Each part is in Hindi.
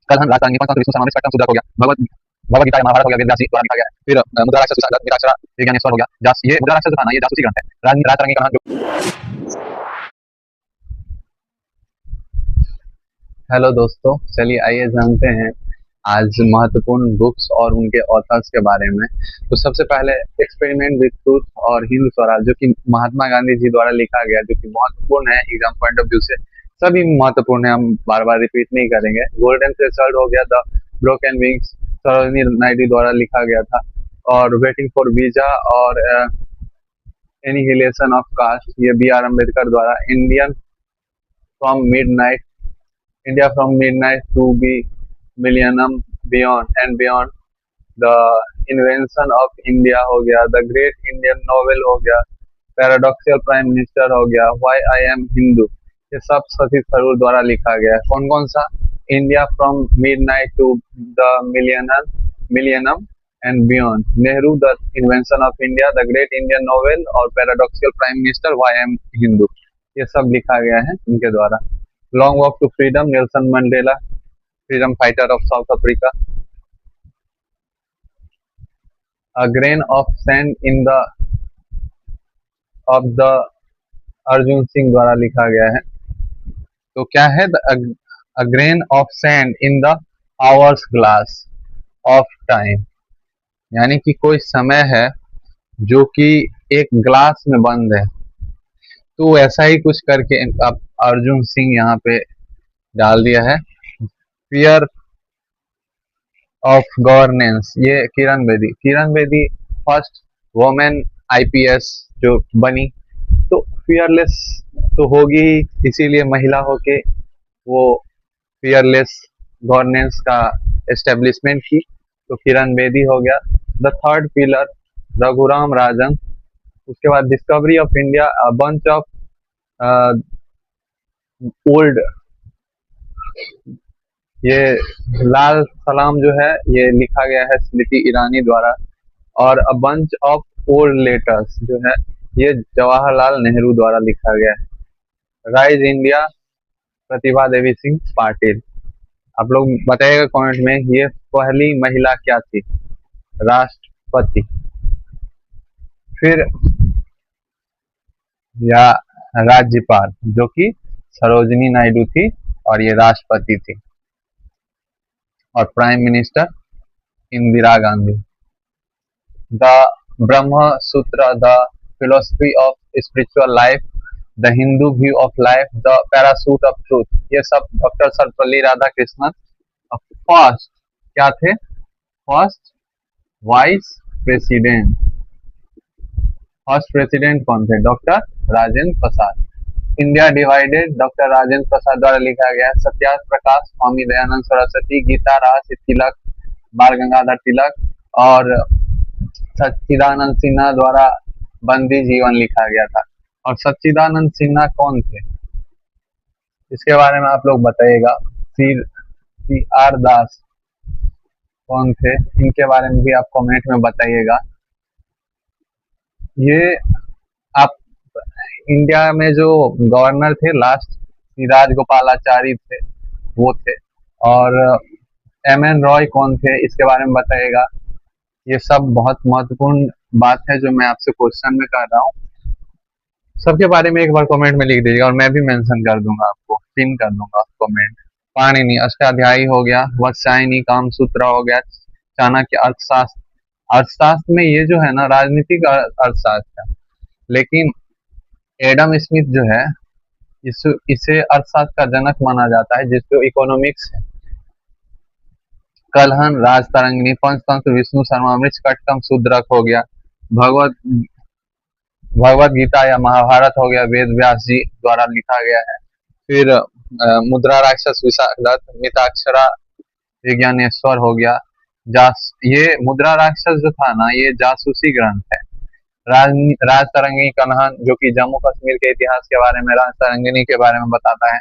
कल हम राजतरंगी पंच तंत्र विष्णु समावेश कट्टम शूद्रक हो गया। भगवत गीता या महाभारत हो गया, वेदव्यास जी द्वारा लिखा गया है। फिर मुद्रा राक्षस मिताक्षरा विज्ञानेश्वर हो गया। ये मुद्रा राक्षस जो था ना, ये जासूसी ग्रंथ है। राजतरंगी का जो हेलो दोस्तों, चलिए आइए जानते हैं आज महत्वपूर्ण बुक्स और उनके ऑथर्स के बारे में। तो सबसे पहले एक्सपेरिमेंट विद ट्रूथ और हिंद स्वराज, जो कि महात्मा गांधी जी द्वारा लिखा गया, जो कि महत्वपूर्ण है एग्जाम पॉइंट ऑफ व्यू से। सभी महत्वपूर्ण है, हम बार बार रिपीट नहीं करेंगे। गोल्डन थ्रेशोल्ड हो गया, the broken wings Sarojini Naidu द्वारा लिखा गया था। और वेटिंग फॉर वीजा और एनिहिलेशन ऑफ कास्ट, ये बी आर अम्बेडकर द्वारा। India from midnight to the millennium beyond and beyond, the invention of India हो गया। द ग्रेट इंडियन नोवेल हो गया। पैराडॉक्सियल प्राइम मिनिस्टर हो गया। व्हाई आई एम हिंदू, ये सब सतीश थरूर द्वारा लिखा गया है। कौन कौन सा? India from midnight to the millennium and beyond, Nehru, the invention of India, the great Indian novel और paradoxical prime minister, why I am Hindu, ये सब लिखा गया है इनके द्वारा। Long walk to freedom, Nelson Mandela, freedom fighter of South Africa. A grain of sand in the of the Arjun Singh द्वारा लिखा गया है। तो क्या है? A grain of sand in the hours glass of time, यानी कि कोई समय है जो कि एक ग्लास में बंद है। तो ऐसा ही कुछ करके आप अर्जुन सिंह यहाँ पे डाल दिया है। फियर ऑफ गवर्नेंस, ये Kiran Bedi first women IPS जो बनी। तो फियरलेस तो होगी ही, इसीलिए महिला होके वो फियरलेस गवर्नेंस का एस्टेब्लिशमेंट की, तो किरण बेदी हो गया। The third pillar Raghuram Rajan. उसके बाद discovery of India, a bunch of old, ये लाल सलाम जो है ये लिखा गया है स्मृति ईरानी द्वारा। और a bunch of old letters जो है ये जवाहरलाल नेहरू द्वारा लिखा गया है। Rise India, Pratibha Devi Singh Patil. आप लोग बताइएगा कमेंट में, ये पहली महिला क्या थी? राष्ट्रपति। फिर या राज्यपाल, जो कि सरोजिनी नायडू थी, और ये राष्ट्रपति थी। और prime minister Indira Gandhi. The ब्रह्म सूत्र, the philosophy of spiritual life, the Hindu view of life, the parachute of truth, ये सब डॉक्टर सर्वपल्ली राधाकृष्णन। फर्स्ट क्या थे? First vice president. First president कौन थे? Doctor Rajendra Prasad. India divided, doctor Rajendra Prasad द्वारा लिखा गया। सत्याग्रह प्रकाश, स्वामी दयानंद सरस्वती। गीता रहस्य, तिलक, बाल गंगाधर तिलक। और सच्चिदानंद सिन्हा द्वारा बंदी जीवन लिखा गया था। और सच्चिदानंद सिन्हा कौन थे, इसके बारे में आप लोग बताइएगा। सी आर दास कौन थे, इनके बारे में भी आप कमेंट में बताइएगा। ये आप इंडिया में जो गवर्नर थे लास्ट, राजगोपालाचारी थे, वो थे। और एम एन रॉय कौन थे, इसके बारे में बताइएगा। ये सब बहुत महत्वपूर्ण बात है जो मैं आपसे क्वेश्चन में कर रहा हूँ। सबके बारे में एक बार कमेंट में लिख दीजिएगा, और मैं भी मेंशन कर दूंगा, आपको पिन कर दूंगा कमेंट। पाणिनि अष्टाध्यायी हो गया। वत्स्यायनी कामसूत्र हो गया। चाणक्य अर्थशास्त्र। अर्थशास्त्र में ये जो है ना, राजनीतिक अर्थशास्त्र है, लेकिन एडम स्मिथ जो है इसे अर्थशास्त्र का जनक माना जाता है, जिसको इकोनॉमिक्स है। कलहन, राजतरंगिणी, पंचतंत्र विष्णु शर्मामृत कटकम शूद्रक हो गया। भगवत गीता या महाभारत हो गया, वेद व्यास जी द्वारा लिखा गया है। फिर मुद्रा राक्षस विशाखदत्त, मिताक्षरा विज्ञानेश्वर हो गया। ये मुद्रा राक्षस जो था ना, ये जासूसी ग्रंथ है। राजतरंगिणी कलहन, जो कि जम्मू कश्मीर के इतिहास के बारे में, राजतरंगिणी के बारे में बताता है।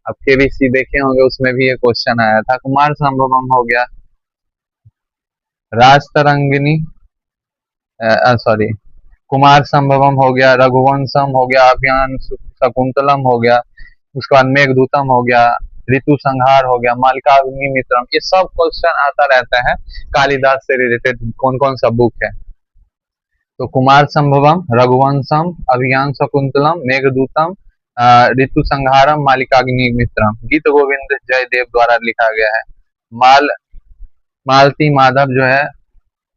अब केबीसी देखे होंगे, उसमें भी ये क्वेश्चन आया था। कुमार संभवम हो गया। राजतरंगिणी सॉरी कुमार संभवम हो गया। रघुवंशम हो गया। अभियान शकुंतलम हो गया। उसके बाद मेघदूतम हो गया। ऋतु संहार हो गया, मालिकाग्निमित्रम, ये सब क्वेश्चन आता रहता है कालिदास से रिलेटेड कौन कौन सा बुक है। तो कुमार संभवम, रघुवंशम, अभिज्ञान शकुंतलम, मेघदूतम, ऋतु संहारम, मालिकाग्निमित्रम गीत गोविंद जयदेव द्वारा लिखा गया है। मालती माधव जो है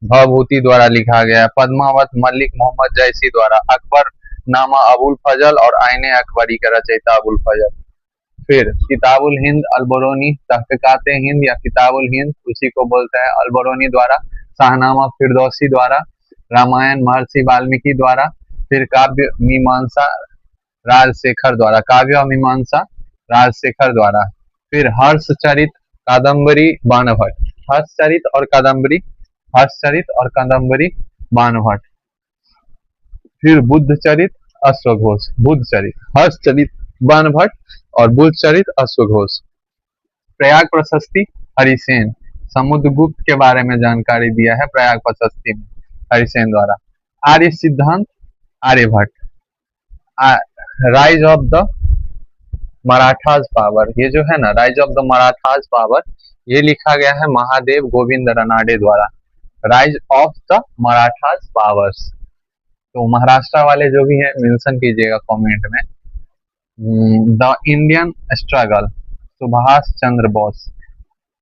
भवभूति द्वारा लिखा गया है। पद्मावत मलिक मोहम्मद जैसी द्वारा। अकबर नामा अबुल फजल और आईने अकबरी का रचयिता अबुल फजल। फिर किताबुल हिंद अलबरूनी, तहकीकात हिंद या किताबुल हिंद उसी को बोलते हैं, अलबरूनी द्वारा। शाहनामा फिरदौसी द्वारा। रामायण महर्षि वाल्मीकि द्वारा। फिर काव्य मीमांसा राजशेखर द्वारा, काव्य मीमांसा राजशेखर द्वारा। फिर हर्षचरित कादम्बरी बाणभट्ट, हर्षचरित और कादम्बरी बाणभट्ट। फिर बुद्धचरित अश्वघोष, हर्षचरित बाणभट्ट और बुद्धचरित अश्वघोष। प्रयाग प्रशस्ति हरिसेन, समुद्रगुप्त के बारे में जानकारी दिया है प्रयाग प्रशस्ति में हरिसेन द्वारा। Arya Siddhanta Aryabhata. Rise of the Marathas power, ये जो है ना rise of the Marathas power, ये लिखा गया है महादेव गोविंद रनाडे द्वारा। Rise of the Marathas powers. तो महाराष्ट्र वाले जो भी है मेंशन कीजिएगा कमेंट में। The Indian struggle Subhash Chandra Bose.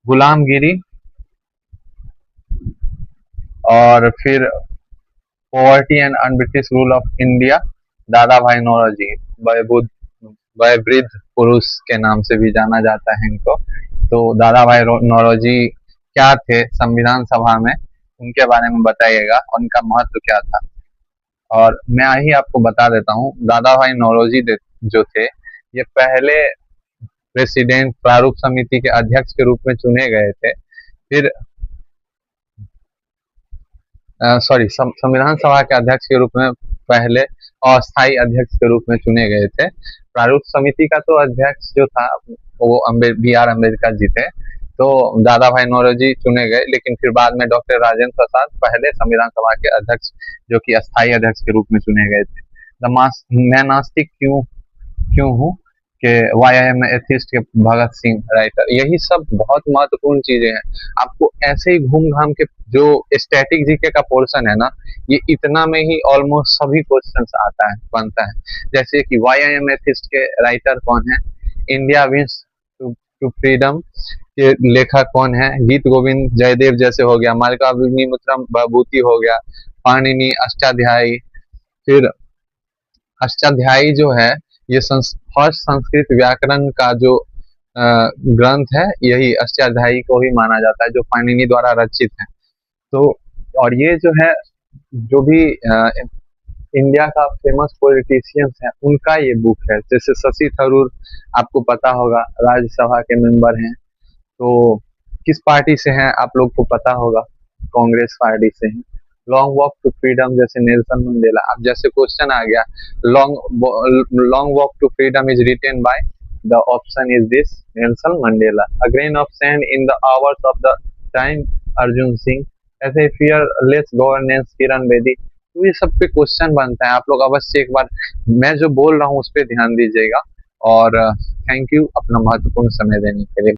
गुलामगिरी और फिर poverty and un-British rule of India दादा भाई नौरोजी, वयोवृद्ध पुरुष के नाम से भी जाना जाता है इनको। तो दादा भाई नौरोजी क्या थे संविधान सभा में, उनके बारे में बताइएगा, उनका महत्व क्या था। और मैं ही आपको बता देता हूँ, दादा भाई नौरोजी जो थे ये पहले प्रेसिडेंट प्रारूप समिति के अध्यक्ष के रूप में चुने गए थे। फिर संविधान सभा के अध्यक्ष के रूप में पहले अस्थायी अध्यक्ष के रूप में चुने गए थे। प्रारूप समिति का तो अध्यक्ष जो था वो BR अम्बेडकर जी थे। तो दादा भाई नौरोजी चुने गए, लेकिन फिर बाद में डॉक्टर राजेंद्र प्रसाद पहले संविधान सभा के अध्यक्ष जो कि अस्थायी अध्यक्ष के रूप में चुने गए थे। मैं नास्तिक क्यों हूँ कि वाई आई एम एथिस्ट के भगत सिंह राइटर। यही सब बहुत महत्वपूर्ण चीजें हैं। आपको ऐसे ही घूम घाम के जो स्टैटिक जीके का पोर्शन है ना, ये इतना में ही ऑलमोस्ट सभी क्वेश्चंस बनता है। जैसे कि वाई आई एम एथिस्ट के राइटर कौन है, इंडिया विंस टू फ्रीडम के लेखक कौन है, गीत गोविंद जयदेव जैसे हो गया, मालिकाग्निमित्रम भवभूति हो गया, पाणिनि अष्टाध्यायी। फिर अष्टाध्यायी जो है ये फर्स्ट संस्कृत व्याकरण का जो ग्रंथ है, यही अष्टाध्यायी को ही माना जाता है जो पाणिनि द्वारा रचित है। तो और ये जो है जो भी इंडिया का फेमस पॉलिटिशियंस है उनका ये बुक है। जैसे शशि थरूर आपको पता होगा राज्यसभा के मेंबर हैं, तो किस पार्टी से हैं आप लोग को पता होगा, कांग्रेस पार्टी से हैं। लॉन्ग वॉक टू फ्रीडम जैसे नेल्सन मंडेला, अब जैसे क्वेश्चन आ गया long walk to freedom is written by, the option is this Nelson Mandela. A grain of sand in the hours of the time Arjun Singh. ऐसे फियरलेस गवर्नेंस किरण बेदी। तो ये सब पे क्वेश्चन बनता है, आप लोग अवश्य एक बार मैं जो बोल रहा हूँ उस पर ध्यान दीजिएगा। और थैंक यू अपना महत्वपूर्ण समय देने के लिए।